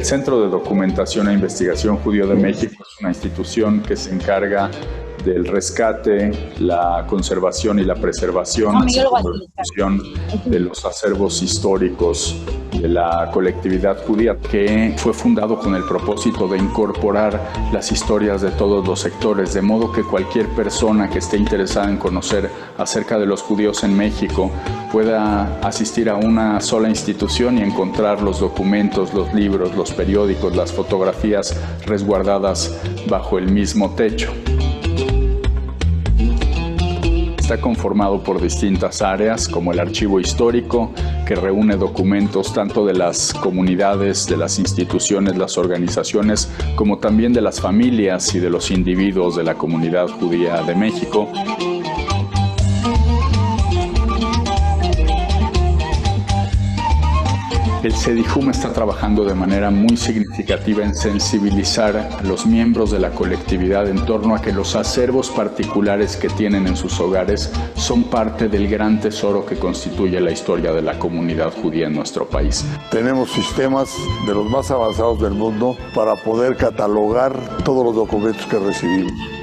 El Centro de Documentación e Investigación Judío de México es una institución que se encarga del rescate, la conservación y la preservación, así como la difusión de los acervos históricos de la colectividad judía, que fue fundado con el propósito de incorporar las historias de todos los sectores, de modo que cualquier persona que esté interesada en conocer acerca de los judíos en México pueda asistir a una sola institución y encontrar los documentos, los libros, los periódicos, las fotografías resguardadas bajo el mismo techo. Está conformado por distintas áreas, como el archivo histórico, que reúne documentos tanto de las comunidades, de las instituciones, las organizaciones, como también de las familias y de los individuos de la comunidad judía de México. El CEDIJUM está trabajando de manera muy significativa en sensibilizar a los miembros de la colectividad en torno a que los acervos particulares que tienen en sus hogares son parte del gran tesoro que constituye la historia de la comunidad judía en nuestro país. Tenemos sistemas de los más avanzados del mundo para poder catalogar todos los documentos que recibimos.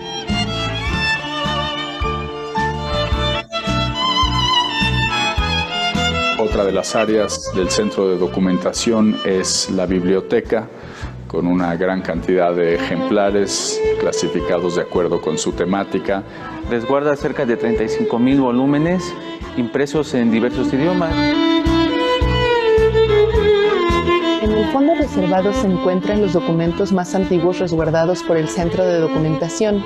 Otra de las áreas del Centro de Documentación es la biblioteca, con una gran cantidad de ejemplares clasificados de acuerdo con su temática. Resguarda cerca de 35,000 volúmenes impresos en diversos idiomas. En el fondo reservado se encuentran los documentos más antiguos resguardados por el Centro de Documentación,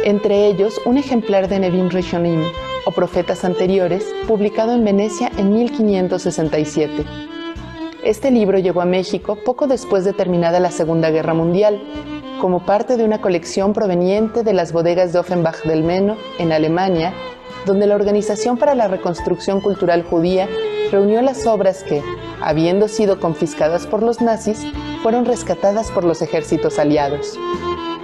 entre ellos un ejemplar de Nevim Rishonim, o Profetas Anteriores, publicado en Venecia en 1567. Este libro llegó a México poco después de terminada la Segunda Guerra Mundial, como parte de una colección proveniente de las bodegas de Offenbach del Meno, en Alemania, donde la Organización para la Reconstrucción Cultural Judía reunió las obras que, habiendo sido confiscadas por los nazis, fueron rescatadas por los ejércitos aliados.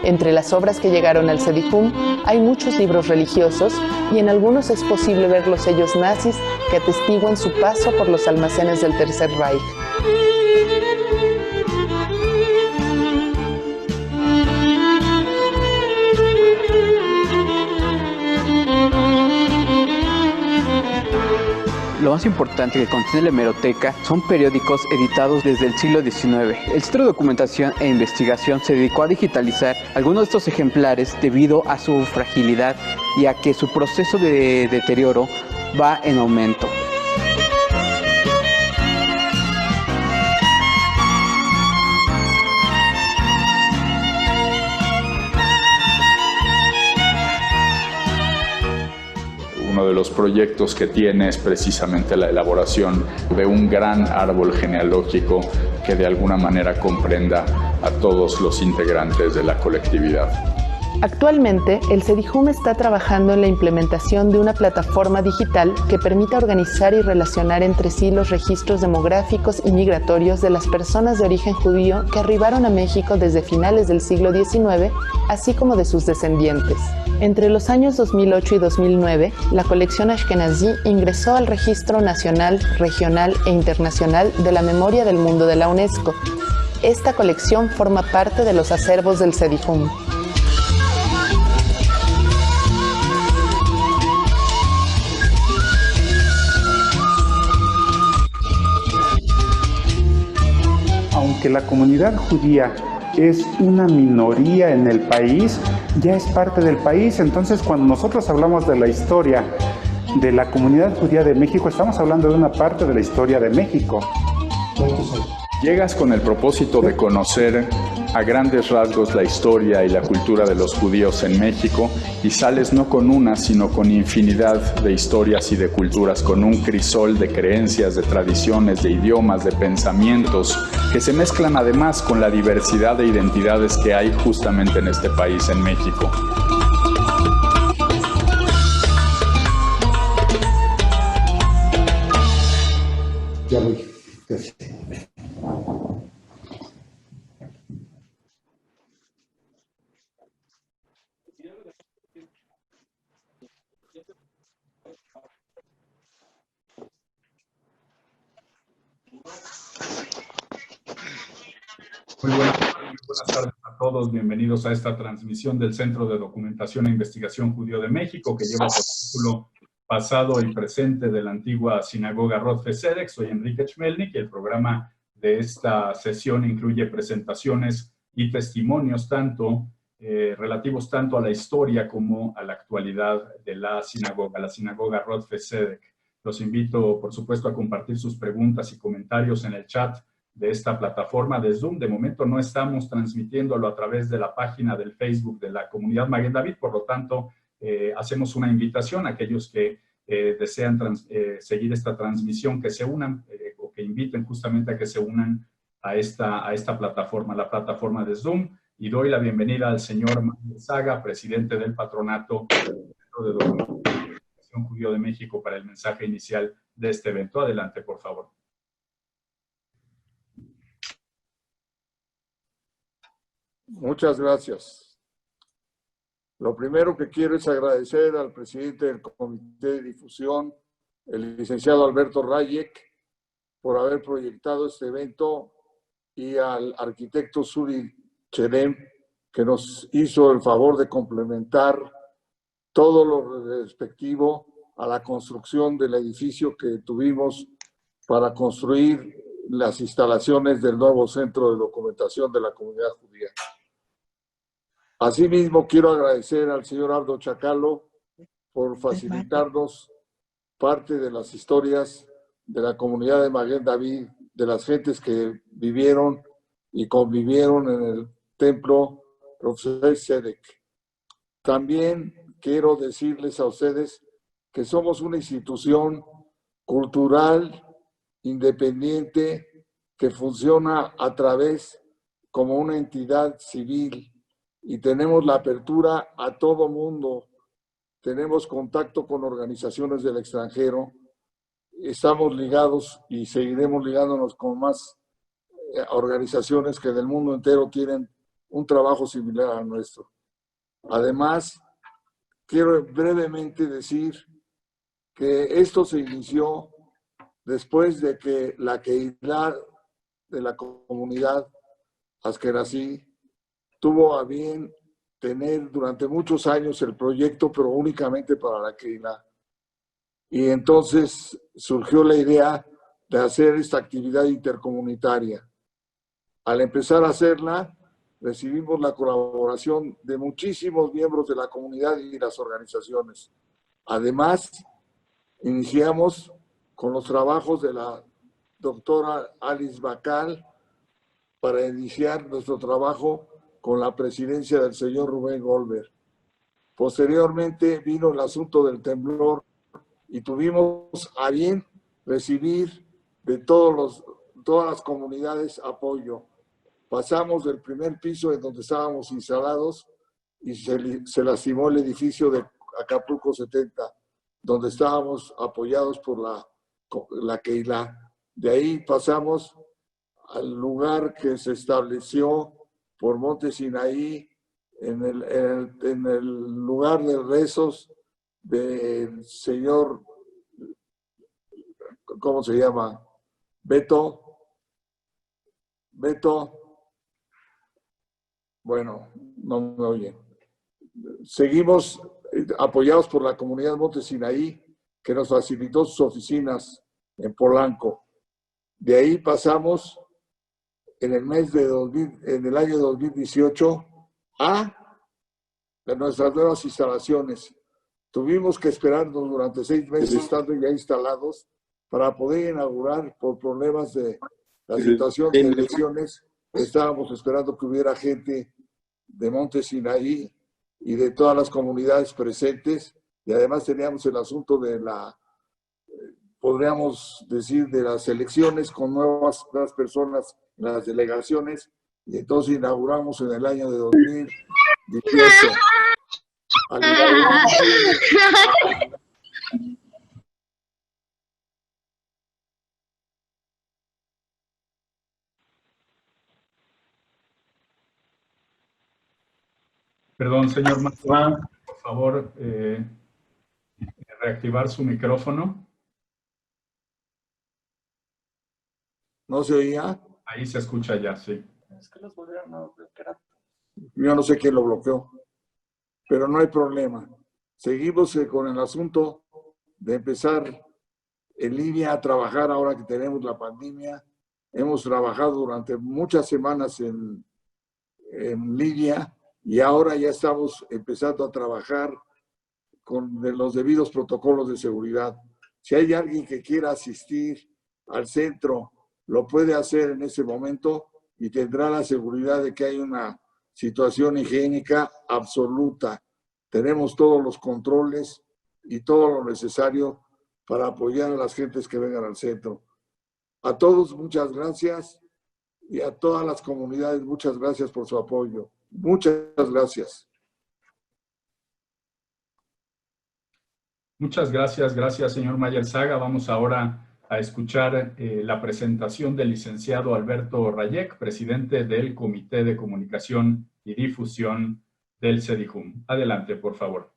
Entre las obras que llegaron al CEDIJUM hay muchos libros religiosos y en algunos es posible ver los sellos nazis que atestiguan su paso por los almacenes del Tercer Reich. Lo más importante que contiene la hemeroteca son periódicos editados desde el siglo XIX. El Centro de Documentación e Investigación se dedicó a digitalizar algunos de estos ejemplares debido a su fragilidad y a que su proceso de deterioro va en aumento. Uno de los proyectos que tiene es precisamente la elaboración de un gran árbol genealógico que de alguna manera comprenda a todos los integrantes de la colectividad. Actualmente, el CEDIJUM está trabajando en la implementación de una plataforma digital que permita organizar y relacionar entre sí los registros demográficos y migratorios de las personas de origen judío que arribaron a México desde finales del siglo XIX, así como de sus descendientes. Entre los años 2008 y 2009, la colección Ashkenazí ingresó al Registro Nacional, Regional e Internacional de la Memoria del Mundo de la UNESCO. Esta colección forma parte de los acervos del CEDIJUM. Aunque la comunidad judía es una minoría en el país, ya es parte del país. Entonces, cuando nosotros hablamos de la historia de la comunidad judía de México, estamos hablando de una parte de la historia de México. Llegas con el propósito de conocer a grandes rasgos la historia y la cultura de los judíos en México y sales no con una, sino con infinidad de historias y de culturas, con un crisol de creencias, de tradiciones, de idiomas, de pensamientos, que se mezclan además con la diversidad de identidades que hay justamente en este país, en México. Ya voy. Gracias. todos, bienvenidos a esta transmisión del Centro de Documentación e Investigación Judío de México, que lleva por título Pasado y Presente de la Antigua Sinagoga Rodfe Zedek. Soy Enrique Chmelnik y el programa de esta sesión incluye presentaciones y testimonios relativos tanto a la historia como a la actualidad de la sinagoga Rodfe Zedek. Los invito, por supuesto, a compartir sus preguntas y comentarios en el chat de esta plataforma de Zoom. De momento no estamos transmitiéndolo a través de la página del Facebook de la comunidad Maguen David, por lo tanto, hacemos una invitación a aquellos que desean seguir esta transmisión, que se unan o que inviten justamente a que se unan a esta plataforma, la plataforma de Zoom. Y doy la bienvenida al señor Manuel Saga, presidente del Patronato de Documentación Judío de México, para el mensaje inicial de este evento. Adelante, por favor. Muchas gracias. Lo primero que quiero es agradecer al presidente del Comité de Difusión, el licenciado Alberto Rayek, por haber proyectado este evento, y al arquitecto Suri Cherem, que nos hizo el favor de complementar todo lo respectivo a la construcción del edificio que tuvimos para construir las instalaciones del nuevo Centro de Documentación de la Comunidad Judía. Asimismo, quiero agradecer al señor Abdo Chacalo por facilitarnos parte de las historias de la comunidad de Maguen David, de las gentes que vivieron y convivieron en el templo Rodfe Zedek. También quiero decirles a ustedes que somos una institución cultural independiente que funciona a través como una entidad civil, y tenemos la apertura a todo mundo. Tenemos contacto con organizaciones del extranjero, estamos ligados y seguiremos ligándonos con más organizaciones que del mundo entero tienen un trabajo similar al nuestro. Además, quiero brevemente decir que esto se inició después de que la Kehilá de la comunidad Askenazí tuvo a bien tener durante muchos años el proyecto, pero únicamente para la Kehilá. Y entonces surgió la idea de hacer esta actividad intercomunitaria. Al empezar a hacerla, recibimos la colaboración de muchísimos miembros de la comunidad y las organizaciones. Además, iniciamos con los trabajos de la doctora Alice Bacal para iniciar nuestro trabajo con la presidencia del señor Rubén Goldberg. Posteriormente vino el asunto del temblor y tuvimos a bien recibir de todas las comunidades apoyo. Pasamos del primer piso en donde estábamos instalados y se lastimó el edificio de Acapulco 70, donde estábamos apoyados por la Kehilá. De ahí pasamos al lugar que se estableció por Monte Sinaí, en el lugar de rezos del señor, ¿cómo se llama? Beto, bueno, no me oyen. Seguimos apoyados por la comunidad Monte Sinaí, que nos facilitó sus oficinas en Polanco. De ahí pasamos en el año 2018 a nuestras nuevas instalaciones. Tuvimos que esperarnos durante 6 meses estando ya instalados para poder inaugurar. Por problemas de la situación de elecciones, estábamos esperando que hubiera gente de Monte Sinaí y de todas las comunidades presentes, y además teníamos el asunto de podríamos decir, de las elecciones con nuevas personas en las delegaciones, y entonces inauguramos en el año de 2018. Perdón, señor Mazuán, por favor, reactivar su micrófono. ¿No se oía? Ahí se escucha ya, sí. Es que los volvieron a bloquear. Yo no sé quién lo bloqueó, pero no hay problema. Seguimos con el asunto de empezar en línea a trabajar ahora que tenemos la pandemia. Hemos trabajado durante muchas semanas en línea y ahora ya estamos empezando a trabajar con los debidos protocolos de seguridad. Si hay alguien que quiera asistir al centro, lo puede hacer en ese momento y tendrá la seguridad de que hay una situación higiénica absoluta. Tenemos todos los controles y todo lo necesario para apoyar a las gentes que vengan al centro. A todos, muchas gracias, y a todas las comunidades, muchas gracias por su apoyo. Muchas gracias. Muchas gracias, señor Mayerzaga. Vamos ahora a escuchar la presentación del licenciado Alberto Rayek, presidente del Comité de Comunicación y Difusión del CEDIJUM. Adelante, por favor.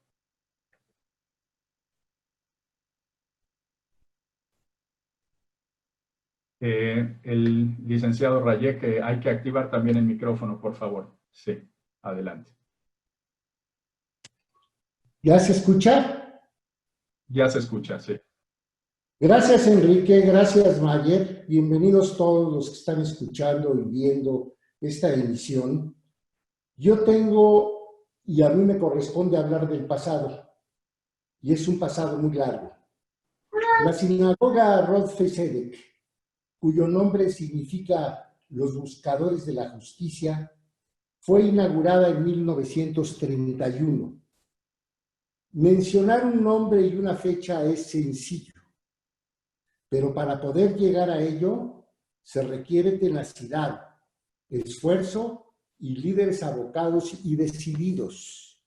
El licenciado Rayek, hay que activar también el micrófono, por favor. Sí, adelante. ¿Ya se escucha? Ya se escucha, sí. Gracias, Enrique. Gracias, Mayer. Bienvenidos todos los que están escuchando y viendo esta emisión. Yo tengo, y a mí me corresponde hablar del pasado, y es un pasado muy largo. La sinagoga Rodfe Zedek, cuyo nombre significa los buscadores de la justicia, fue inaugurada en 1931. Mencionar un nombre y una fecha es sencillo, pero para poder llegar a ello se requiere tenacidad, esfuerzo y líderes abocados y decididos.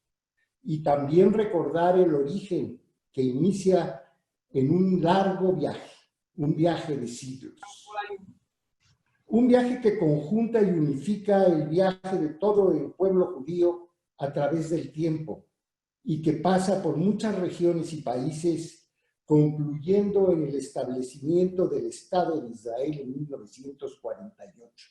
Y también recordar el origen que inicia en un largo viaje, un viaje de siglos. Un viaje que conjunta y unifica el viaje de todo el pueblo judío a través del tiempo y que pasa por muchas regiones y países, concluyendo en el establecimiento del Estado de Israel en 1948.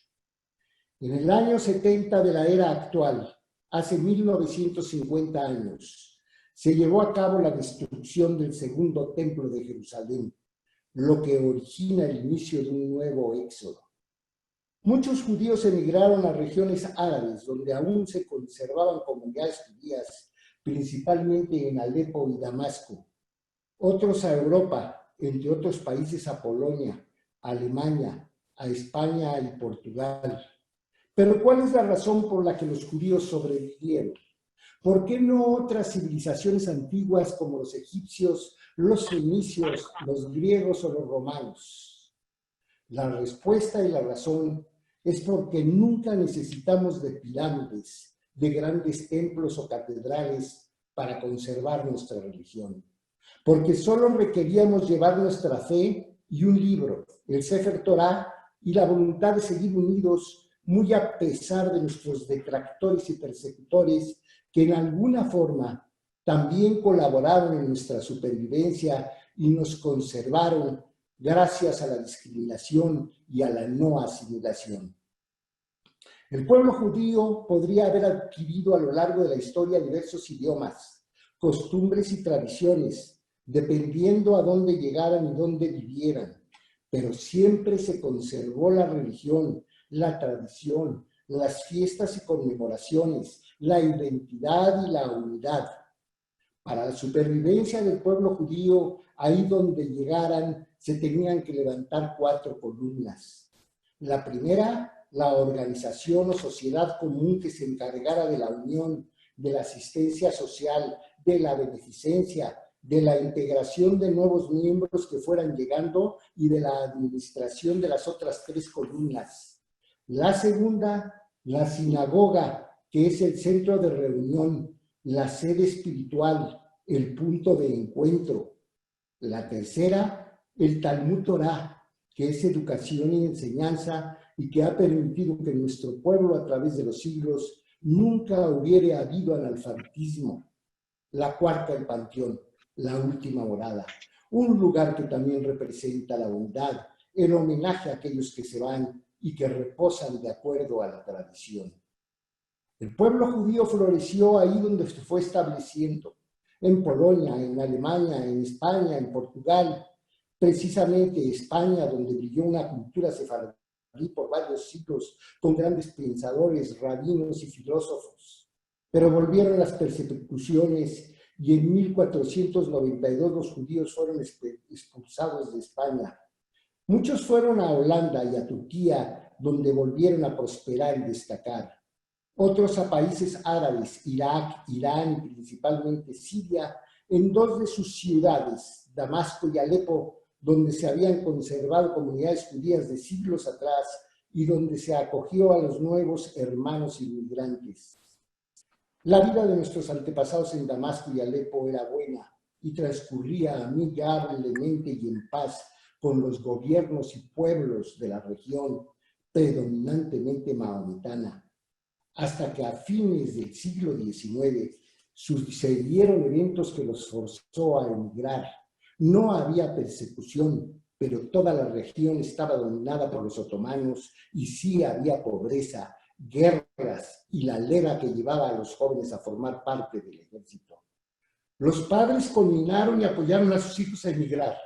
En el año 70 de la era actual, hace 1950 años, se llevó a cabo la destrucción del segundo templo de Jerusalén, lo que origina el inicio de un nuevo éxodo. Muchos judíos emigraron a regiones árabes, donde aún se conservaban comunidades judías, principalmente en Alepo y Damasco. Otros a Europa, entre otros países a Polonia, a Alemania, a España y Portugal. Pero ¿cuál es la razón por la que los judíos sobrevivieron? ¿Por qué no otras civilizaciones antiguas como los egipcios, los fenicios, los griegos o los romanos? La respuesta y la razón es porque nunca necesitamos de pirámides, de grandes templos o catedrales para conservar nuestra religión. Porque solo requeríamos llevar nuestra fe y un libro, el Sefer Torah, y la voluntad de seguir unidos, muy a pesar de nuestros detractores y persecutores, que en alguna forma también colaboraron en nuestra supervivencia y nos conservaron gracias a la discriminación y a la no asimilación. El pueblo judío podría haber adquirido a lo largo de la historia diversos idiomas, costumbres y tradiciones, dependiendo a dónde llegaran y dónde vivieran, pero siempre se conservó la religión, la tradición, las fiestas y conmemoraciones, la identidad y la unidad. Para la supervivencia del pueblo judío, ahí donde llegaran, se tenían que levantar 4 columnas. La primera, la organización o sociedad común que se encargara de la unión, de la asistencia social, de la beneficencia, de la integración de nuevos miembros que fueran llegando y de la administración de las otras 3 columnas. La segunda, la sinagoga, que es el centro de reunión, la sede espiritual, el punto de encuentro. La tercera, el Talmud Torah, que es educación y enseñanza y que ha permitido que nuestro pueblo a través de los siglos nunca hubiera habido analfabetismo. La cuarta, el panteón, la última morada, un lugar que también representa la unidad, el homenaje a aquellos que se van y que reposan de acuerdo a la tradición. El pueblo judío floreció ahí donde se fue estableciendo, en Polonia, en Alemania, en España, en Portugal, precisamente España, donde brilló una cultura sefaradí por varios siglos, con grandes pensadores, rabinos y filósofos. Pero volvieron las persecuciones y en 1492 los judíos fueron expulsados de España. Muchos fueron a Holanda y a Turquía, donde volvieron a prosperar y destacar. Otros a países árabes, Irak, Irán y principalmente Siria, en 2 de sus ciudades, Damasco y Alepo, donde se habían conservado comunidades judías de siglos atrás y donde se acogió a los nuevos hermanos inmigrantes. La vida de nuestros antepasados en Damasco y Alepo era buena y transcurría amigablemente y en paz con los gobiernos y pueblos de la región, predominantemente mahometana, hasta que a fines del siglo XIX sucedieron eventos que los forzó a emigrar. No había persecución, pero toda la región estaba dominada por los otomanos y sí había pobreza, guerras y la leva que llevaba a los jóvenes a formar parte del ejército. Los padres culminaron y apoyaron a sus hijos a emigrar.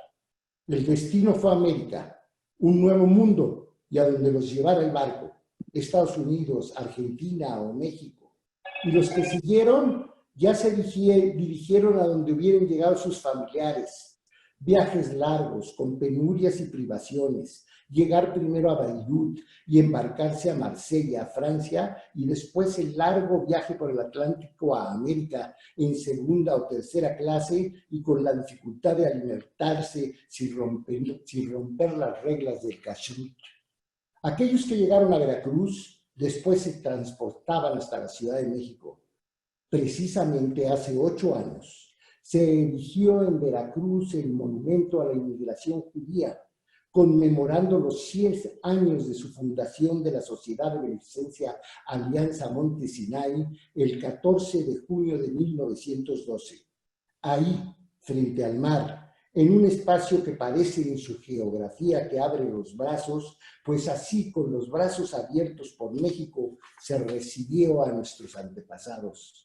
El destino fue América, un nuevo mundo y a donde los llevara el barco, Estados Unidos, Argentina o México. Y los que siguieron ya se dirigieron a donde hubieran llegado sus familiares. Viajes largos, con penurias y privaciones, llegar primero a Beirut y embarcarse a Marsella, Francia, y después el largo viaje por el Atlántico a América en segunda o tercera clase y con la dificultad de alimentarse sin romper las reglas del kashrut. Aquellos que llegaron a Veracruz después se transportaban hasta la Ciudad de México. Precisamente hace 8 años se erigió en Veracruz el monumento a la inmigración judía, conmemorando los 100 años de su fundación de la Sociedad de Beneficencia Alianza Monte Sinai el 14 de junio de 1912. Ahí, frente al mar, en un espacio que parece en su geografía que abre los brazos, pues así con los brazos abiertos por México se recibió a nuestros antepasados.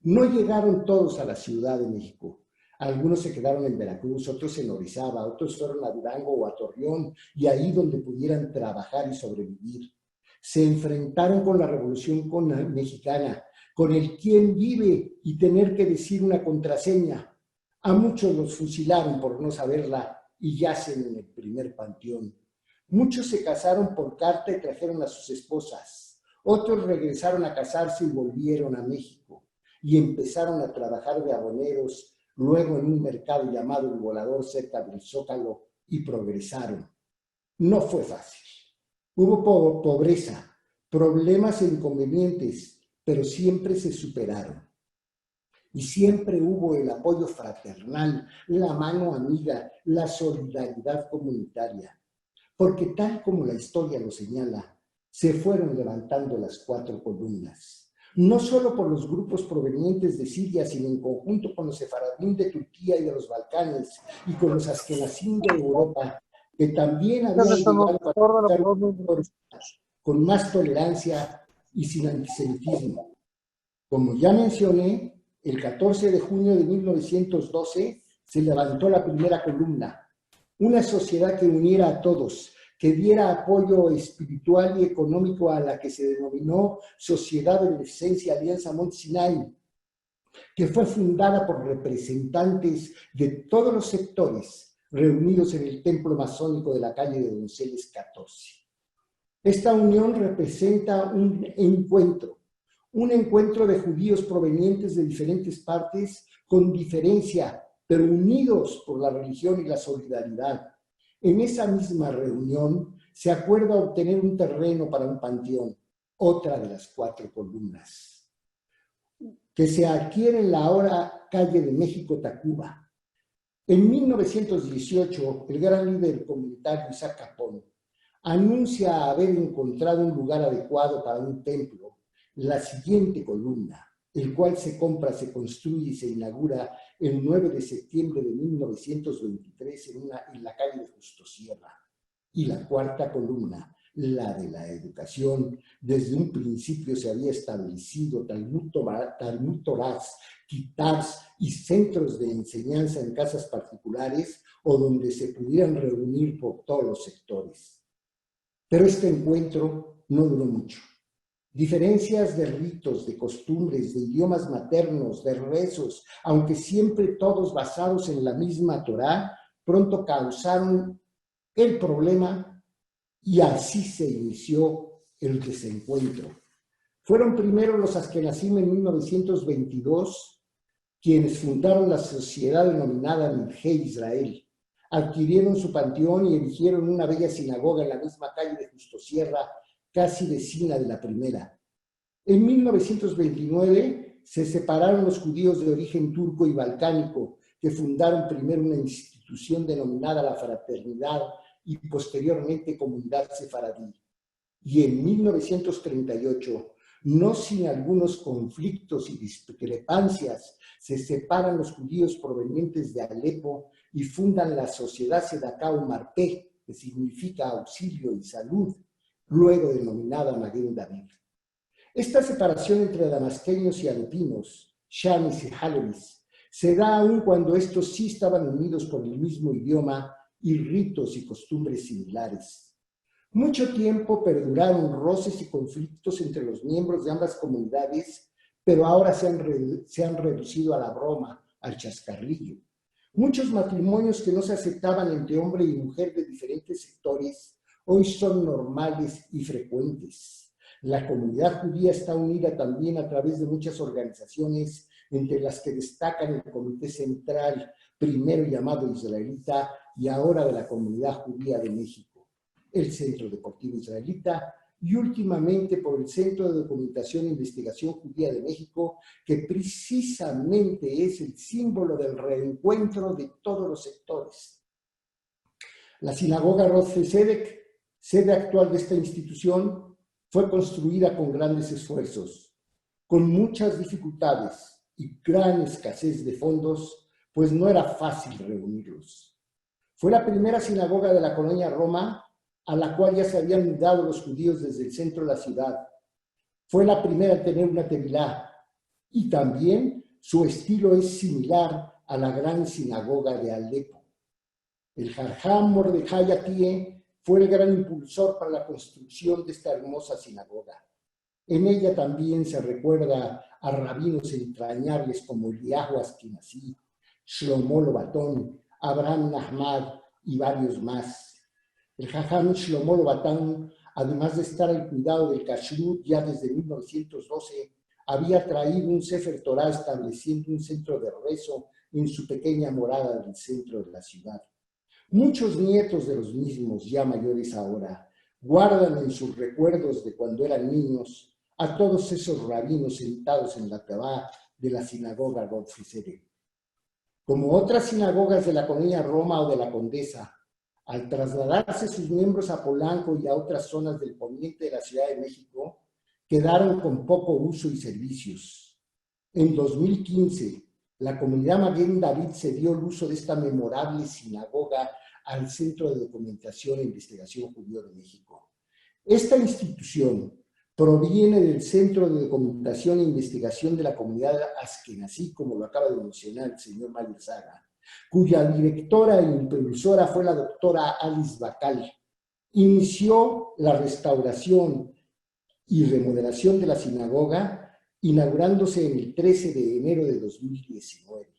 No llegaron todos a la Ciudad de México. Algunos se quedaron en Veracruz, otros en Orizaba, otros fueron a Durango o a Torreón y ahí donde pudieran trabajar y sobrevivir. Se enfrentaron con la Revolución Mexicana, con el quién vive y tener que decir una contraseña. A muchos los fusilaron por no saberla y yacen en el primer panteón. Muchos se casaron por carta y trajeron a sus esposas. Otros regresaron a casarse y volvieron a México y empezaron a trabajar de aboneros, luego en un mercado llamado El Volador cerca del Zócalo, y progresaron. No fue fácil. Hubo pobreza, problemas e inconvenientes, pero siempre se superaron. Y siempre hubo el apoyo fraternal, la mano amiga, la solidaridad comunitaria. Porque tal como la historia lo señala, se fueron levantando las 4 columnas. No solo por los grupos provenientes de Siria, sino en conjunto con los sefaradín de Turquía y de los Balcanes, y con los askenazín de Europa, que también habían llegado con más tolerancia y sin antisemitismo. Como ya mencioné, el 14 de junio de 1912 se levantó la primera columna, una sociedad que uniera a todos, que diera apoyo espiritual y económico a la que se denominó Sociedad de Beneficencia Alianza Monte Sinai, que fue fundada por representantes de todos los sectores reunidos en el templo masónico de la calle de Donceles 14. Esta unión representa un encuentro de judíos provenientes de diferentes partes con diferencia, pero unidos por la religión y la solidaridad. En esa misma reunión se acuerda obtener un terreno para un panteón, otra de las 4 columnas, que se adquiere en la ahora calle de México, Tacuba. En 1918, el gran líder comunitario Isaac Capón anuncia haber encontrado un lugar adecuado para un templo, la siguiente columna, el cual se compra, se construye y se inaugura el 9 de septiembre de 1923 en la calle de Justo Sierra. Y la 4ª columna, la de la educación. Desde un principio se había establecido Talmud Torah, kitabs y centros de enseñanza en casas particulares o donde se pudieran reunir por todos los sectores. Pero este encuentro no duró mucho. Diferencias de ritos, de costumbres, de idiomas maternos, de rezos, aunque siempre todos basados en la misma Torá, pronto causaron el problema y así se inició el desencuentro. Fueron primero los Ashkenazim en 1922 quienes fundaron la sociedad denominada Midhei Israel. Adquirieron su panteón y erigieron una bella sinagoga en la misma calle de Justo Sierra, casi vecina de la primera. En 1929 se separaron los judíos de origen turco y balcánico, que fundaron primero una institución denominada la Fraternidad y posteriormente Comunidad Sefaradí. Y en 1938, no sin algunos conflictos y discrepancias, se separan los judíos provenientes de Alepo y fundan la Sociedad Sedaká Umarpé, que significa auxilio y salud, luego denominada Maguen David. Esta separación entre damasqueños y alepinos, shamis y halevis, se da aún cuando estos sí estaban unidos por el mismo idioma y ritos y costumbres similares. Mucho tiempo perduraron roces y conflictos entre los miembros de ambas comunidades, pero ahora se han reducido a la broma, al chascarrillo. Muchos matrimonios que no se aceptaban entre hombre y mujer de diferentes sectores hoy son normales y frecuentes. La comunidad judía está unida también a través de muchas organizaciones, entre las que destacan el Comité Central, primero llamado Israelita, y ahora de la Comunidad Judía de México, el Centro Deportivo Israelita, y últimamente por el Centro de Documentación e Investigación Judía de México, que precisamente es el símbolo del reencuentro de todos los sectores. La sinagoga Rodfesedek, sede actual de esta institución, fue construida con grandes esfuerzos, con muchas dificultades y gran escasez de fondos, pues no era fácil reunirlos. Fue la primera sinagoga de la colonia Roma a la cual ya se habían mudado los judíos desde el centro de la ciudad. Fue la primera en tener una tevilá y también su estilo es similar a la gran sinagoga de Alepo. El Jajam Mordejai Atie fue el gran impulsor para la construcción de esta hermosa sinagoga. En ella también se recuerda a rabinos entrañables como Eliyahu Ashkenazi, Shlomo Lobatón, Abraham Nahmad y varios más. El Jajam Shlomo Lobatón, además de estar al cuidado del Kashrut ya desde 1912, había traído un Sefer Torah estableciendo un centro de rezo en su pequeña morada del centro de la ciudad. Muchos nietos de los mismos, ya mayores ahora, guardan en sus recuerdos de cuando eran niños a todos esos rabinos sentados en la tabá de la sinagoga Rodfesedek. Como otras sinagogas de la colonia Roma o de la Condesa, al trasladarse sus miembros a Polanco y a otras zonas del poniente de la Ciudad de México, quedaron con poco uso y servicios. En 2015, la comunidad Maguen David cedió el uso de esta memorable sinagoga al Centro de Documentación e Investigación Judío de México. Esta institución proviene del Centro de Documentación e Investigación de la Comunidad Ashkenazí, como lo acaba de mencionar el señor Mayer Saga, cuya directora e impulsora fue la doctora Alice Bacal. Inició la restauración y remodelación de la sinagoga, inaugurándose en el 13 de enero de 2019.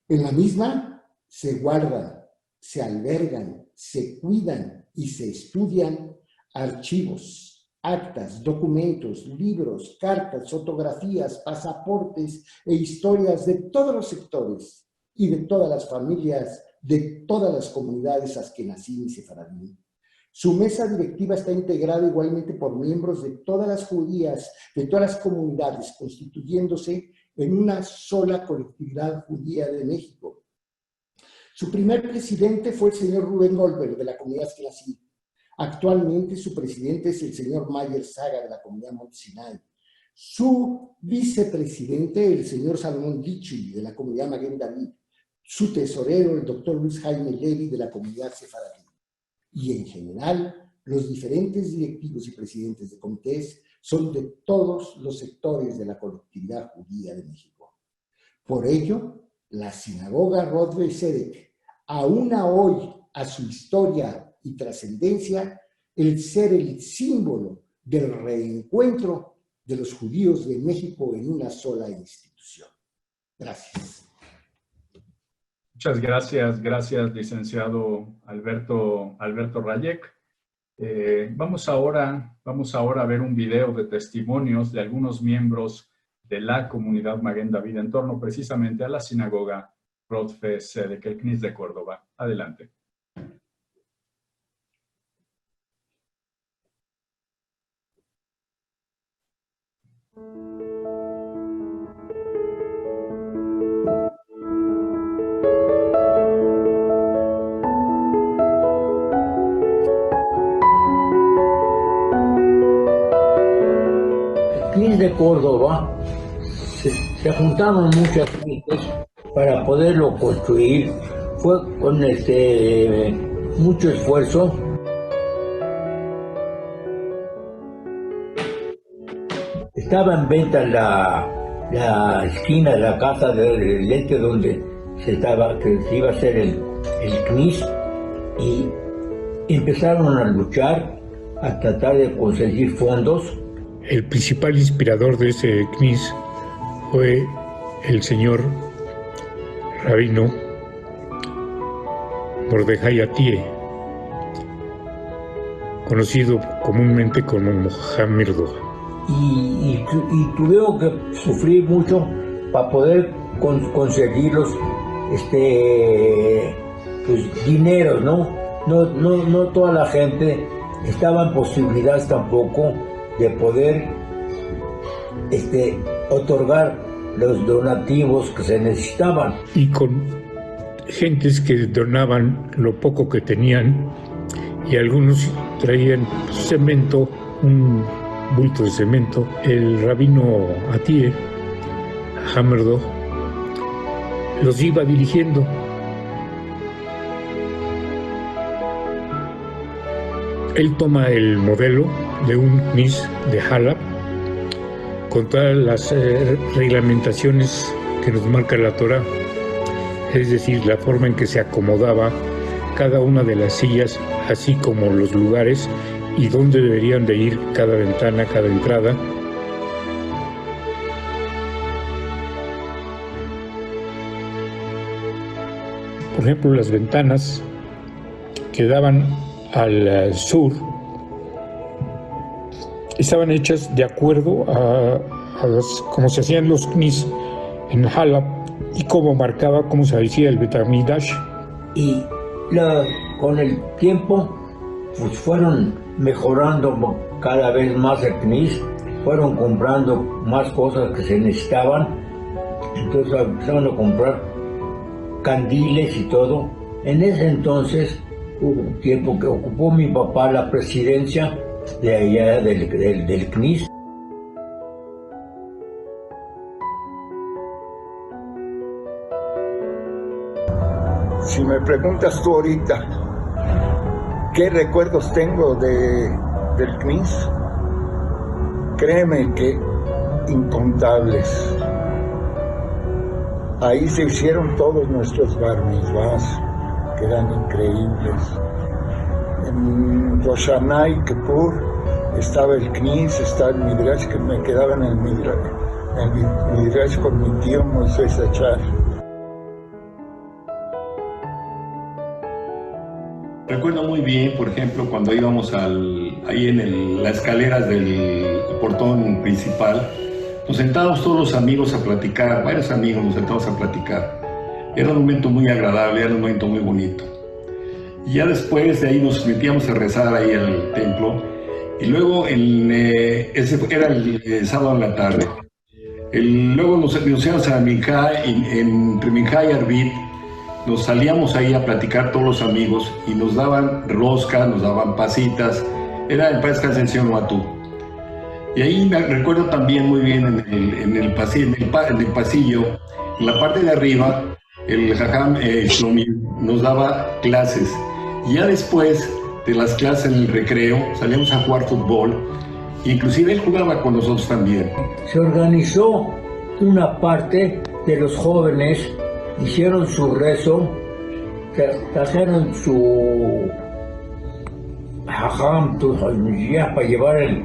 En la misma se guardan, se albergan, se cuidan y se estudian archivos, actas, documentos, libros, cartas, fotografías, pasaportes e historias de todos los sectores y de todas las familias, de todas las comunidades Ashkenazí y Sefaradí. Su mesa directiva está integrada igualmente por miembros de todas las judías, de todas las comunidades, constituyéndose en una sola colectividad judía de México. Su primer presidente fue el señor Rubén Goldberg, de la comunidad Ashkenazí. Actualmente su presidente es el señor Mayer Saga, de la comunidad Mont Sinai. Su vicepresidente, el señor Salomón Lichi, de la comunidad Maguen David. Su tesorero, el doctor Luis Jaime Levi, de la comunidad Sefaradí. Y en general, los diferentes directivos y presidentes de comités son de todos los sectores de la colectividad judía de México. Por ello, la sinagoga Rodve Zedek, aúna hoy a su historia y trascendencia, el ser el símbolo del reencuentro de los judíos de México en una sola institución. Gracias. Muchas gracias, licenciado Alberto Rayek. Vamos ahora a ver un video de testimonios de algunos miembros de la comunidad Maguen David en torno precisamente a la sinagoga Rodve Zedek, el CNIS de Córdoba. Adelante. CNIS de Córdoba se juntaron muchas gentes para poderlo construir. Fue con mucho esfuerzo. Estaba en venta la esquina de la casa del leche donde que se iba a hacer el CNIS, y empezaron a luchar a tratar de conseguir fondos. El principal inspirador de ese CNIS fue el señor rabino Mordejai Atie, conocido comúnmente como Mohamed Mirdo. Y tuvieron que sufrir mucho para poder conseguir pues, dineros, ¿no? No toda la gente estaba en posibilidades tampoco de poder otorgar los donativos que se necesitaban. Y con gentes que donaban lo poco que tenían, y algunos traían cemento, un bulto de cemento, el rabino Atie, Hamerdo, los iba dirigiendo. Él toma el modelo de un CNIS de Halab con todas las reglamentaciones que nos marca la Torá, es decir, la forma en que se acomodaba cada una de las sillas, así como los lugares y dónde deberían de ir cada ventana, cada entrada. Por ejemplo, las ventanas que daban al sur estaban hechas de acuerdo a cómo se hacían los CNIS en Halab y cómo marcaba, cómo se hacía el Bet HaMikdash. Y con el tiempo pues fueron mejorando cada vez más el CNIS, fueron comprando más cosas que se necesitaban, entonces empezaron a comprar candiles y todo. En ese entonces hubo un tiempo que ocupó mi papá la presidencia de allá del CNIS. Si me preguntas tú ahorita qué recuerdos tengo del CNIS, créeme que incontables. Ahí se hicieron todos nuestros bar mitzvahs, que eran increíbles. En Rosh Hashanah y Kippur estaba el CNIS, estaba el Midrash, que me quedaba en el Midrash con mi tío Moisés Achar. Recuerdo muy bien, por ejemplo, cuando íbamos ahí en las escaleras del portón principal, nos sentábamos todos los amigos a platicar, varios amigos nos sentábamos a platicar. Era un momento muy agradable, era un momento muy bonito. Y ya después de ahí nos metíamos a rezar ahí al templo, y luego ese era el sábado en la tarde. Luego nos íbamos a Minjá, entre Minjá y Arbit, nos salíamos ahí a platicar todos los amigos y nos daban rosca, nos daban pasitas, era el Paz Ascensión Huatú. Y ahí me recuerdo también muy bien en el pasillo, en la parte de arriba, el Jajam Shlomi nos daba clases. Y ya después de las clases en el recreo, salíamos a jugar fútbol, inclusive él jugaba con nosotros también. Se organizó una parte de los jóvenes, hicieron su rezo, trajeron su jajam, para llevar el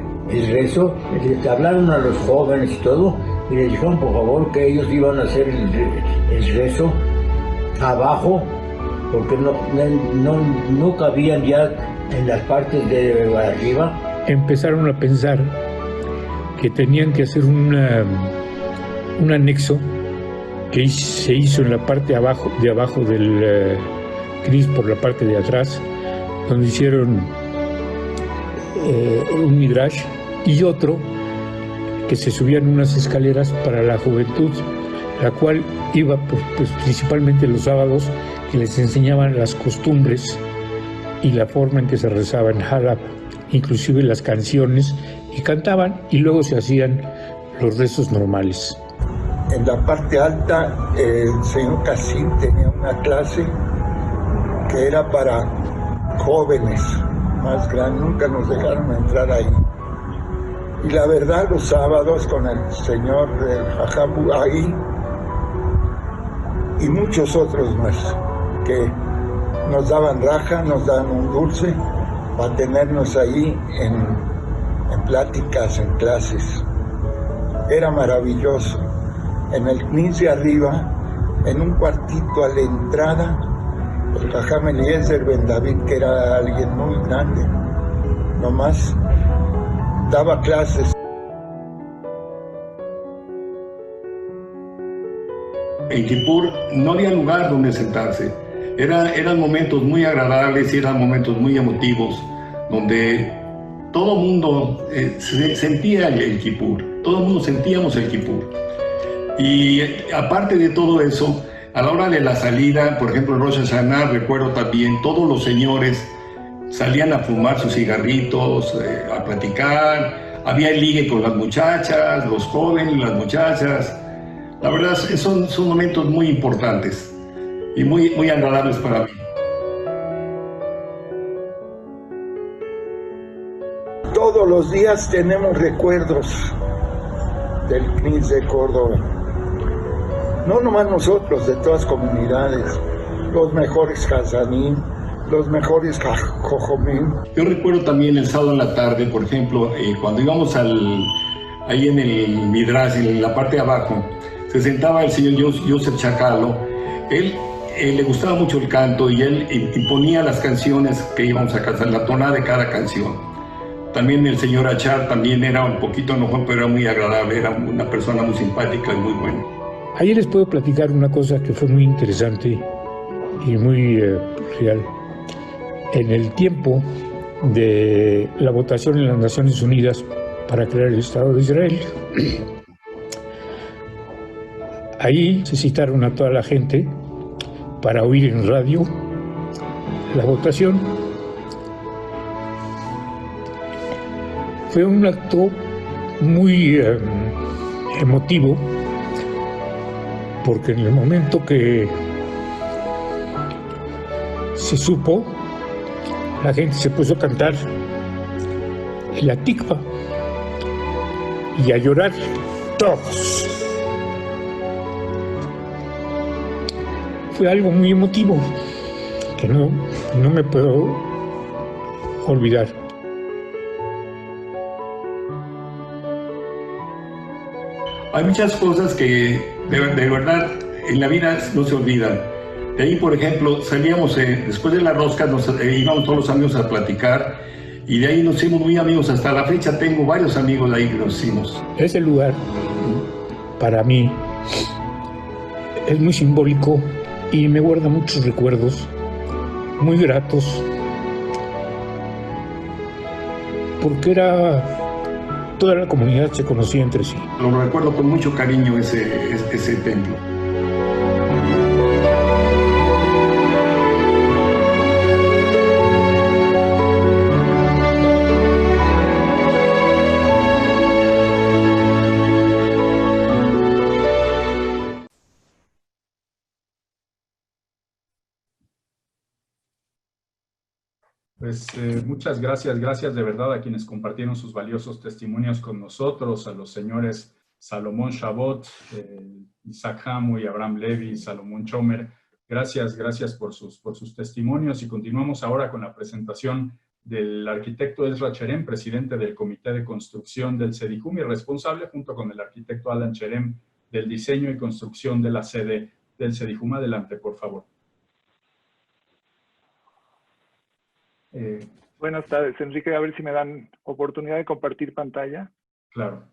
rezo, les hablaron a los jóvenes y todo, y les dijeron por favor que ellos iban a hacer el rezo abajo, porque no cabían ya en las partes de arriba. Empezaron a pensar que tenían que hacer un anexo que se hizo en la parte de abajo del CNIS, por la parte de atrás, donde hicieron un midrash, y otro que se subían unas escaleras para la juventud, la cual iba pues, principalmente los sábados, que les enseñaban las costumbres y la forma en que se rezaba en Halab, inclusive las canciones, y cantaban, y luego se hacían los rezos normales. En la parte alta, el señor Cassim tenía una clase que era para jóvenes más grandes, nunca nos dejaron entrar ahí. Y la verdad, los sábados con el señor Jajabu ahí y muchos otros más, que nos daban raja, nos daban un dulce para tenernos ahí en pláticas, en clases. Era maravilloso. En el CNIS de arriba, en un cuartito a la entrada, el Jajam Eliezer Ben David, que era alguien muy grande, nomás daba clases. En Kippur no había lugar donde sentarse. Eran momentos muy agradables y eran momentos muy emotivos, donde todo el mundo sentía el Kippur, todo el mundo sentíamos el Kippur. Y aparte de todo eso, a la hora de la salida, por ejemplo en Rosh Hashanah, recuerdo también, todos los señores salían a fumar sus cigarritos, a platicar, había ligue con las muchachas, los jóvenes, las muchachas. La verdad, son momentos muy importantes y muy agradables para mí. Todos los días tenemos recuerdos del CNIS de Córdoba. No nomás nosotros, de todas comunidades, los mejores Hazanim, los mejores Jojomim. Yo recuerdo también el sábado en la tarde, por ejemplo, cuando íbamos ahí en el Midrash, en la parte de abajo, se sentaba el señor Yosef Chacalo. Él le gustaba mucho el canto y él imponía las canciones que íbamos a cantar, la tonada de cada canción. También el señor Achar también era un poquito enojón, pero era muy agradable, era una persona muy simpática y muy buena. Ayer les puedo platicar una cosa que fue muy interesante y muy real. En el tiempo de la votación en las Naciones Unidas para crear el Estado de Israel, ahí se citaron a toda la gente para oír en radio la votación. Fue un acto muy emotivo, porque en el momento que se supo, la gente se puso a cantar el Atikva y a llorar todos. Fue algo muy emotivo que no me puedo olvidar. Hay muchas cosas que de verdad en la vida no se olvidan. De ahí, por ejemplo, salíamos, después de la rosca, íbamos todos los amigos a platicar y de ahí nos hicimos muy amigos. Hasta la fecha tengo varios amigos de ahí que nos hicimos. Ese lugar, para mí, es muy simbólico y me guarda muchos recuerdos muy gratos, porque toda la comunidad se conocía entre sí. Lo recuerdo con mucho cariño ese templo. Pues muchas gracias, gracias de verdad a quienes compartieron sus valiosos testimonios con nosotros, a los señores Salomón Chabot, Isaac Hamu y Abraham Levy, Salomón Chomer. Gracias, gracias por sus testimonios y continuamos ahora con la presentación del arquitecto Ezra Cherem, presidente del Comité de Construcción del CEDIJUM y responsable junto con el arquitecto Alan Cherem del diseño y construcción de la sede del CEDIJUM. Adelante, por favor. Buenas tardes, Enrique. A ver si me dan oportunidad de compartir pantalla. Claro.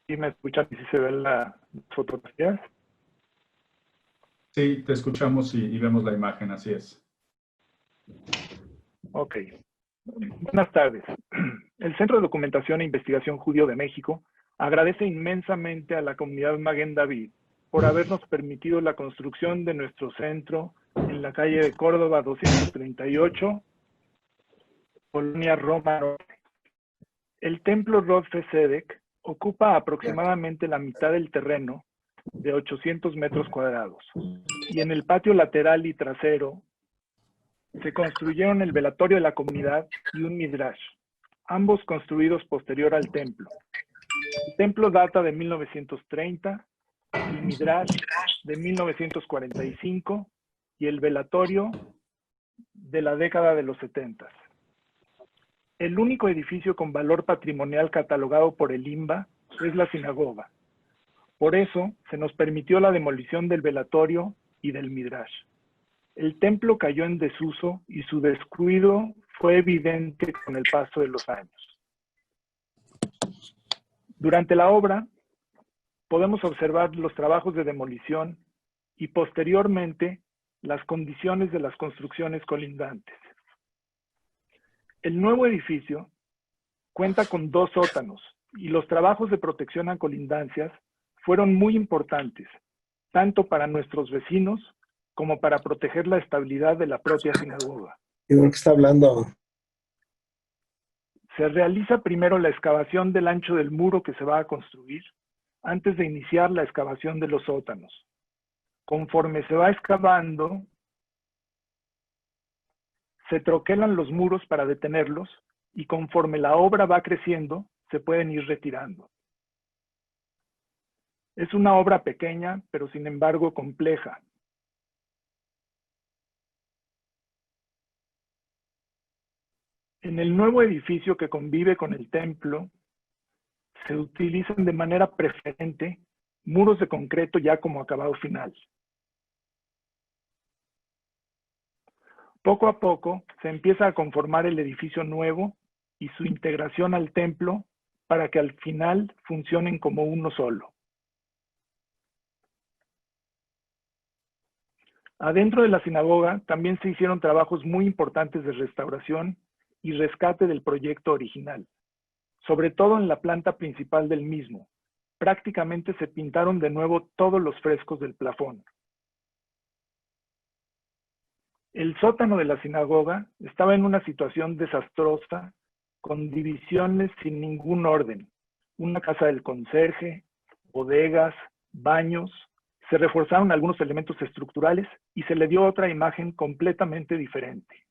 ¿Sí me escuchan y si se ven las fotografías? Sí, te escuchamos y vemos la imagen, así es. Ok. Buenas tardes. El Centro de Documentación e Investigación Judío de México agradece inmensamente a la comunidad Maguen David por habernos permitido la construcción de nuestro centro en la calle de Córdoba 238, Colonia Roma Norte. El templo Rodfe Sedek ocupa aproximadamente la mitad del terreno de 800 metros cuadrados y en el patio lateral y trasero se construyeron el velatorio de la comunidad y un midrash, ambos construidos posterior al templo. El templo data de 1930, el midrash de 1945 y el velatorio de la década de los 70. El único edificio con valor patrimonial catalogado por el INBA es la sinagoga. Por eso se nos permitió la demolición del velatorio y del midrash. El templo cayó en desuso y su descuido fue evidente con el paso de los años. Durante la obra, podemos observar los trabajos de demolición y posteriormente las condiciones de las construcciones colindantes. El nuevo edificio cuenta con 2 sótanos y los trabajos de protección a colindancias fueron muy importantes, tanto para nuestros vecinos como para proteger la estabilidad de la propia sinagoga. ¿Y de qué está hablando? Se realiza primero la excavación del ancho del muro que se va a construir antes de iniciar la excavación de los sótanos. Conforme se va excavando, se troquelan los muros para detenerlos y conforme la obra va creciendo, se pueden ir retirando. Es una obra pequeña, pero sin embargo compleja. En el nuevo edificio que convive con el templo, se utilizan de manera preferente muros de concreto ya como acabado final. Poco a poco se empieza a conformar el edificio nuevo y su integración al templo para que al final funcionen como uno solo. Adentro de la sinagoga también se hicieron trabajos muy importantes de restauración y rescate del proyecto original, sobre todo en la planta principal del mismo. Prácticamente se pintaron de nuevo todos los frescos del plafón. El sótano de la sinagoga estaba en una situación desastrosa, con divisiones sin ningún orden, una casa del conserje, bodegas, baños. Se reforzaron algunos elementos estructurales y se le dio otra imagen completamente diferente.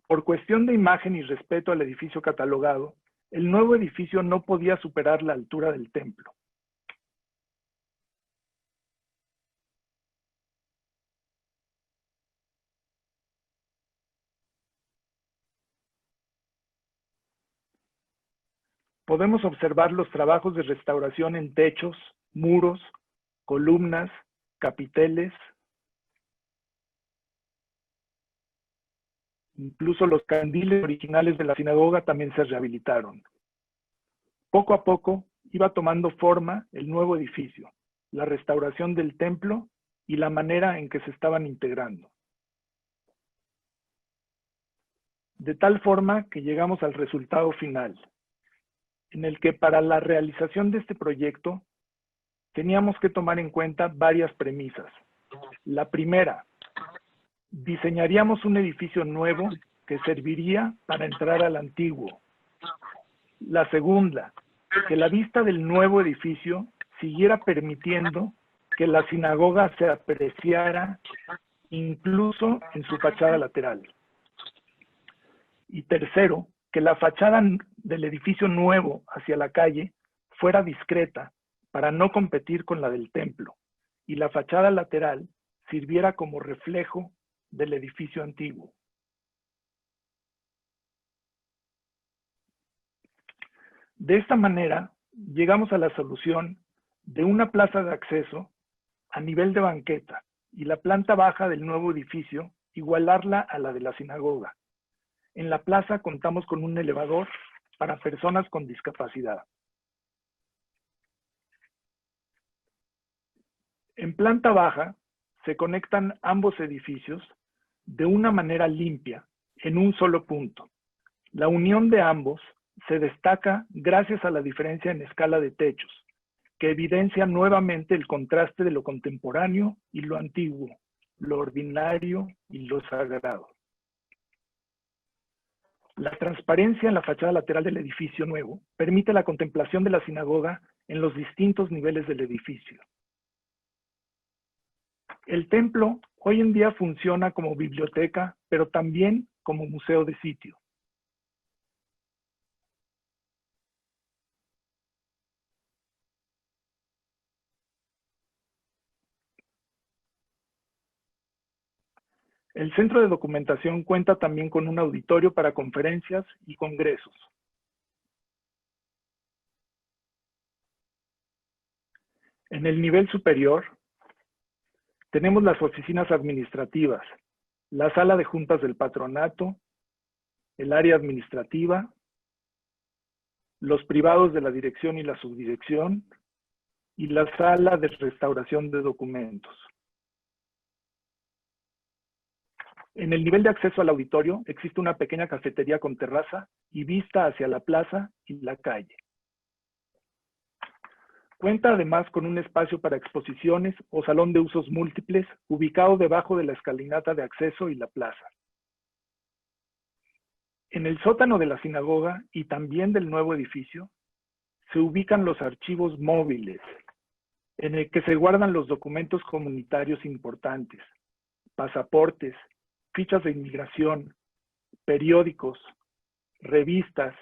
Por cuestión de imagen y respeto al edificio catalogado, el nuevo edificio no podía superar la altura del templo. Podemos observar los trabajos de restauración en techos, muros, columnas, capiteles. Incluso los candiles originales de la sinagoga también se rehabilitaron. Poco a poco iba tomando forma el nuevo edificio, la restauración del templo y la manera en que se estaban integrando. De tal forma que llegamos al resultado final, en el que para la realización de este proyecto teníamos que tomar en cuenta varias premisas. La primera, diseñaríamos un edificio nuevo que serviría para entrar al antiguo. La segunda, que la vista del nuevo edificio siguiera permitiendo que la sinagoga se apreciara incluso en su fachada lateral. Y tercero, que la fachada del edificio nuevo hacia la calle fuera discreta para no competir con la del templo, y la fachada lateral sirviera como reflejo del edificio antiguo. De esta manera, llegamos a la solución de una plaza de acceso a nivel de banqueta y la planta baja del nuevo edificio igualarla a la de la sinagoga. En la plaza contamos con un elevador para personas con discapacidad. En planta baja se conectan ambos edificios de una manera limpia en un solo punto. La unión de ambos se destaca gracias a la diferencia en escala de techos, que evidencia nuevamente el contraste de lo contemporáneo y lo antiguo, lo ordinario y lo sagrado. La transparencia en la fachada lateral del edificio nuevo permite la contemplación de la sinagoga en los distintos niveles del edificio. El templo hoy en día funciona como biblioteca, pero también como museo de sitio. El centro de documentación cuenta también con un auditorio para conferencias y congresos. En el nivel superior, tenemos las oficinas administrativas, la sala de juntas del patronato, el área administrativa, los privados de la dirección y la subdirección, y la sala de restauración de documentos. En el nivel de acceso al auditorio existe una pequeña cafetería con terraza y vista hacia la plaza y la calle. Cuenta además con un espacio para exposiciones o salón de usos múltiples ubicado debajo de la escalinata de acceso y la plaza. En el sótano de la sinagoga y también del nuevo edificio se ubican los archivos móviles, en el que se guardan los documentos comunitarios importantes, pasaportes, fichas de inmigración, periódicos, revistas,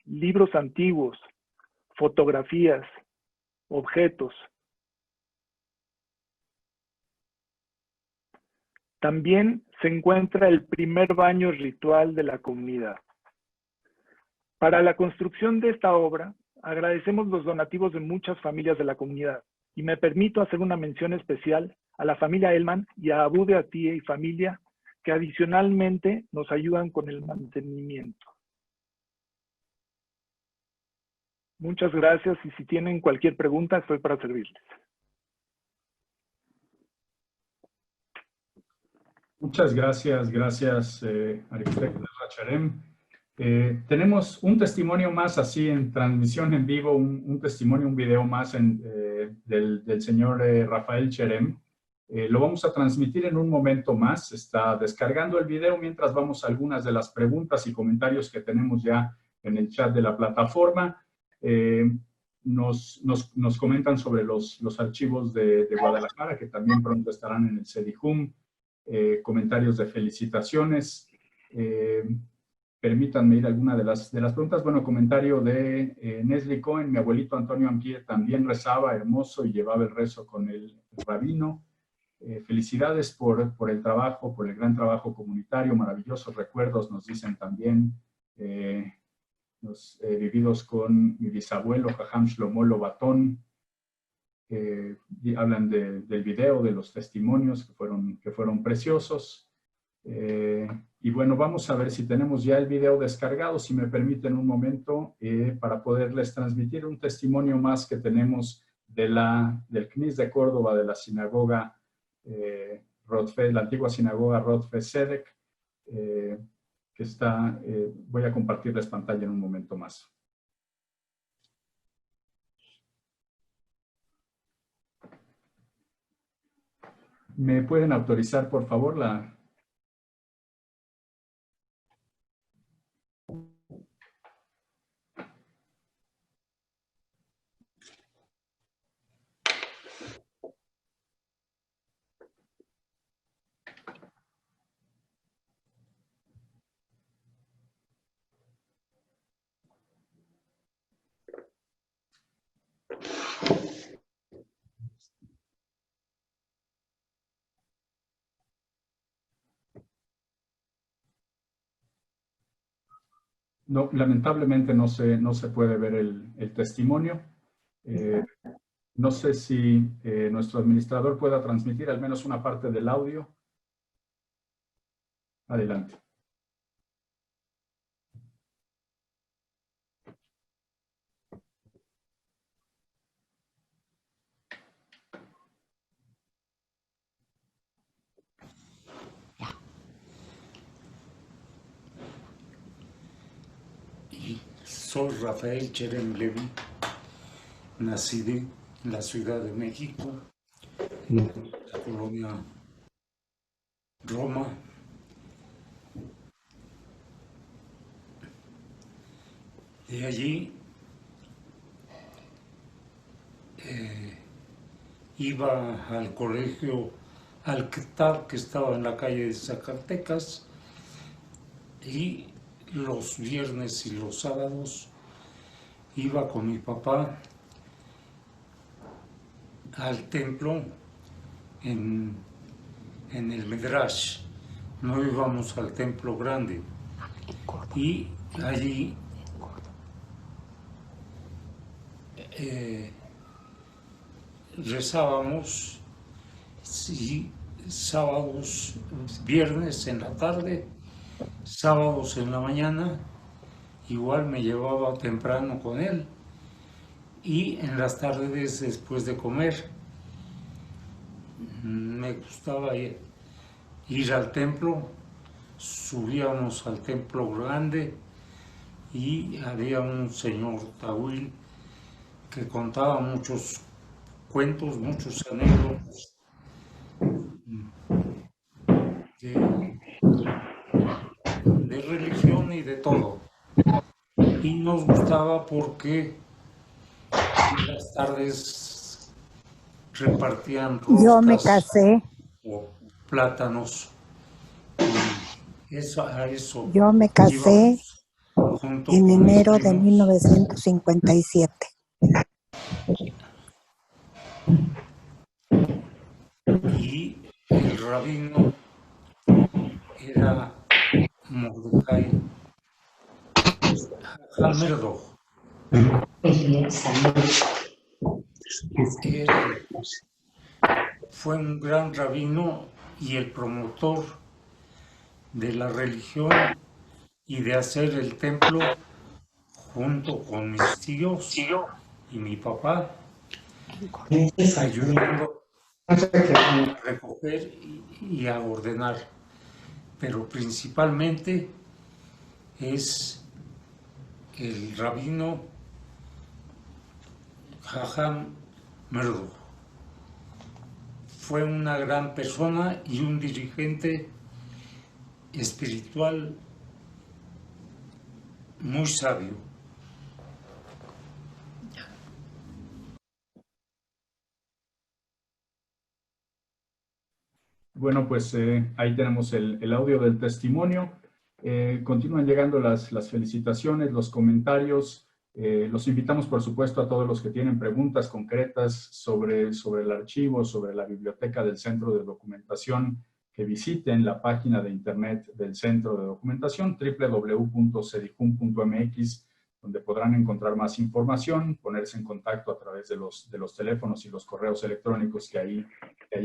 libros antiguos, fotografías, objetos. También se encuentra el primer baño ritual de la comunidad. Para la construcción de esta obra, agradecemos los donativos de muchas familias de la comunidad y me permito hacer una mención especial a la familia Elman y a Abu de Atiyeh y familia que adicionalmente nos ayudan con el mantenimiento. Muchas gracias y si tienen cualquier pregunta estoy para servirles. Muchas gracias, arquitecto Cherem. Tenemos un testimonio más así en transmisión en vivo, un testimonio, un video más del señor Rafael Cherem. Lo vamos a transmitir en un momento más. Está descargando el video mientras vamos a algunas de las preguntas y comentarios que tenemos ya en el chat de la plataforma. Nos comentan sobre los archivos de Guadalajara, que también pronto estarán en el CEDIJUM. Comentarios de felicitaciones. Permítanme ir a alguna de las preguntas. Bueno, comentario de Nesli Cohen. Mi abuelito Antonio Ampie también rezaba hermoso y llevaba el rezo con el rabino. Felicidades por el trabajo, por el gran trabajo comunitario. Maravillosos recuerdos, nos dicen también. Los vividos con mi bisabuelo, Jajam Shlomo Lobatón. Hablan del video, de los testimonios que fueron preciosos. Y bueno, vamos a ver si tenemos ya el video descargado, si me permiten un momento, para poderles transmitir un testimonio más que tenemos del CNIS de Córdoba, de la sinagoga la antigua sinagoga Rodfe Sedek, que está, voy a compartirles pantalla en un momento más. ¿Me pueden autorizar, por favor, la... No, lamentablemente no se puede ver el testimonio. No sé si nuestro administrador pueda transmitir al menos una parte del audio. Adelante. Soy Rafael Cherem Levi, nacido en la Ciudad de México, en la colonia Roma. De allí iba al colegio Al-Ketab, que estaba en la calle de Zacatecas, y los viernes y los sábados iba con mi papá al templo en el Medrash. No íbamos al templo grande, y allí rezábamos, sí, sábados, viernes en la tarde, sábados en la mañana. Igual me llevaba temprano con él, y en las tardes después de comer me gustaba ir al templo. Subíamos al templo grande y había un señor Tawil que contaba muchos cuentos, muchos anécdotas de religión y de todo. Y nos gustaba porque en las tardes repartían roscas. Yo me casé. O plátanos. Yo me casé en enero de 1957. Y el rabino era Mordecai Halmerdo. Fue un gran rabino y el promotor de la religión y de hacer el templo junto con mis tíos y mi papá, ayudando a recoger y a ordenar. Pero principalmente es el rabino Jajam Merdo. Fue una gran persona y un dirigente espiritual muy sabio. Bueno, pues ahí tenemos el audio del testimonio. Continúan llegando las felicitaciones, los comentarios. Los invitamos, por supuesto, a todos los que tienen preguntas concretas sobre el archivo, sobre la biblioteca del Centro de Documentación, que visiten la página de internet del Centro de Documentación, www.cedicum.mx, donde podrán encontrar más información, ponerse en contacto a través de los teléfonos y los correos electrónicos que ahí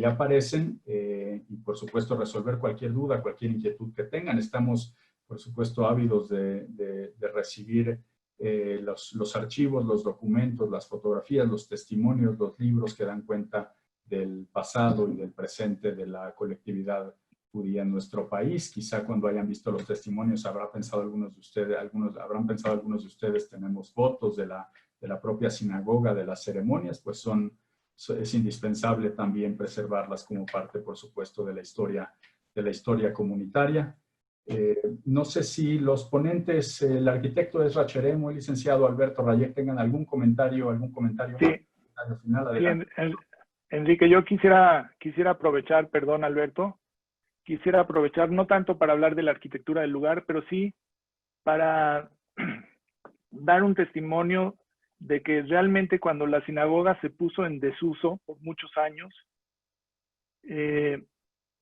aparecen, y por supuesto resolver cualquier duda, cualquier inquietud que tengan. Estamos, por supuesto, ávidos de recibir los archivos, los documentos, las fotografías, los testimonios, los libros que dan cuenta del pasado y del presente de la colectividad judía en nuestro país. Quizá cuando hayan visto los testimonios habrán pensado algunos de ustedes, tenemos fotos de la propia sinagoga, de las ceremonias, pues son es indispensable también preservarlas como parte, por supuesto, de la historia comunitaria. No sé si los ponentes, el arquitecto Ezra Cherem o el licenciado Alberto Rayek tengan algún comentario Sí. final. Adelante. Sí, Enrique, yo quisiera aprovechar, perdón Alberto, quisiera aprovechar no tanto para hablar de la arquitectura del lugar, pero sí para dar un testimonio de que realmente cuando la sinagoga se puso en desuso por muchos años,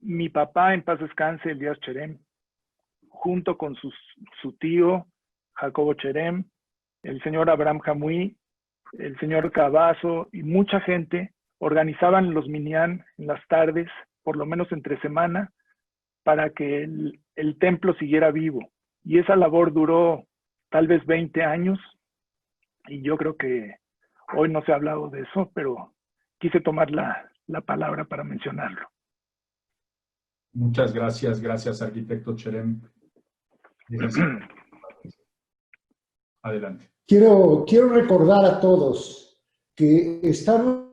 mi papá, en paz descanse, Elías Cherem, junto con su tío, Jacobo Cherem, el señor Abraham Jamui, el señor Cavazo y mucha gente organizaban los minyan en las tardes, por lo menos entre semana, para que el templo siguiera vivo. Y esa labor duró tal vez 20 años, y yo creo que hoy no se ha hablado de eso, pero quise tomar la palabra para mencionarlo. Muchas gracias, arquitecto Cherem. Adelante. Quiero recordar a todos que estamos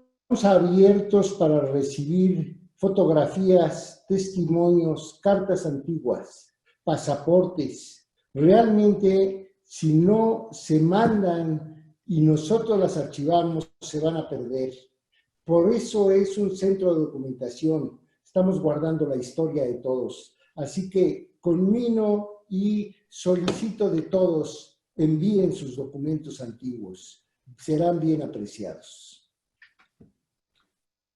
abiertos para recibir fotografías, testimonios, cartas antiguas, pasaportes. Realmente, si no se mandan y nosotros las archivamos, se van a perder. Por eso es un centro de documentación. Estamos guardando la historia de todos. Así que conmino y solicito de todos, envíen sus documentos antiguos. Serán bien apreciados.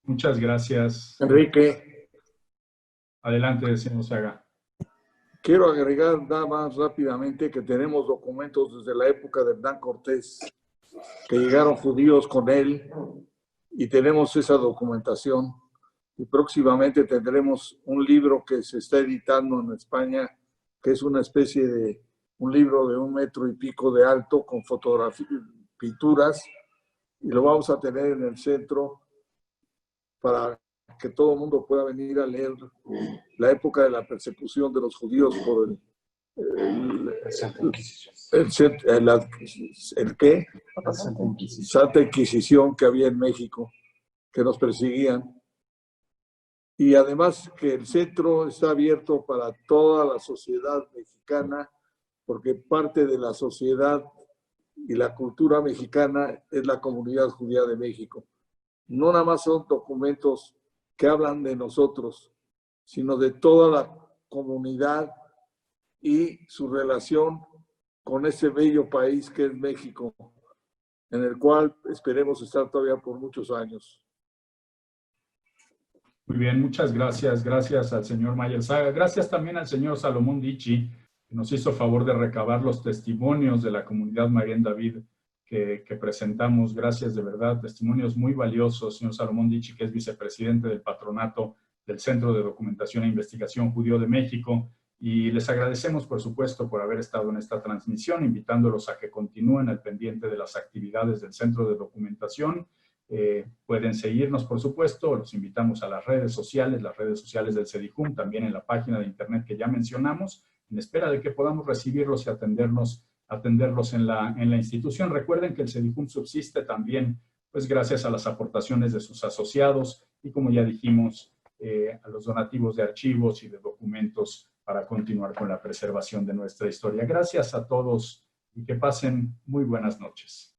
Muchas gracias. Enrique. Adelante, señor Saga. Quiero agregar nada más rápidamente que tenemos documentos desde la época de Hernán Cortés, que llegaron judíos con él, y tenemos esa documentación. Y próximamente tendremos un libro que se está editando en España, que es una especie de un libro de 1 metro y pico de alto con fotografías, pinturas, y lo vamos a tener en el centro para que todo el mundo pueda venir a leer la época de la persecución de los judíos por ¿el qué? Santa Inquisición que había en México, que nos perseguían. Y además que el centro está abierto para toda la sociedad mexicana, porque parte de la sociedad y la cultura mexicana es la comunidad judía de México. No nada más son documentos que hablan de nosotros, sino de toda la comunidad y su relación con ese bello país que es México, en el cual esperemos estar todavía por muchos años. Muy bien, muchas gracias. Gracias al señor Mayer Saga. Gracias también al señor Salomón Dichi, que nos hizo favor de recabar los testimonios de la comunidad Maguen David que presentamos. Gracias, de verdad. Testimonios muy valiosos. Señor Salomón Dichi, que es vicepresidente del patronato del Centro de Documentación e Investigación Judío de México. Y les agradecemos, por supuesto, por haber estado en esta transmisión, invitándolos a que continúen al pendiente de las actividades del Centro de Documentación. Pueden seguirnos, por supuesto, los invitamos a las redes sociales del CEDIJUM, también en la página de internet que ya mencionamos, en espera de que podamos recibirlos y atenderlos en la institución. Recuerden que el CEDIJUM subsiste también, pues gracias a las aportaciones de sus asociados y, como ya dijimos, a los donativos de archivos y de documentos para continuar con la preservación de nuestra historia. Gracias a todos y que pasen muy buenas noches.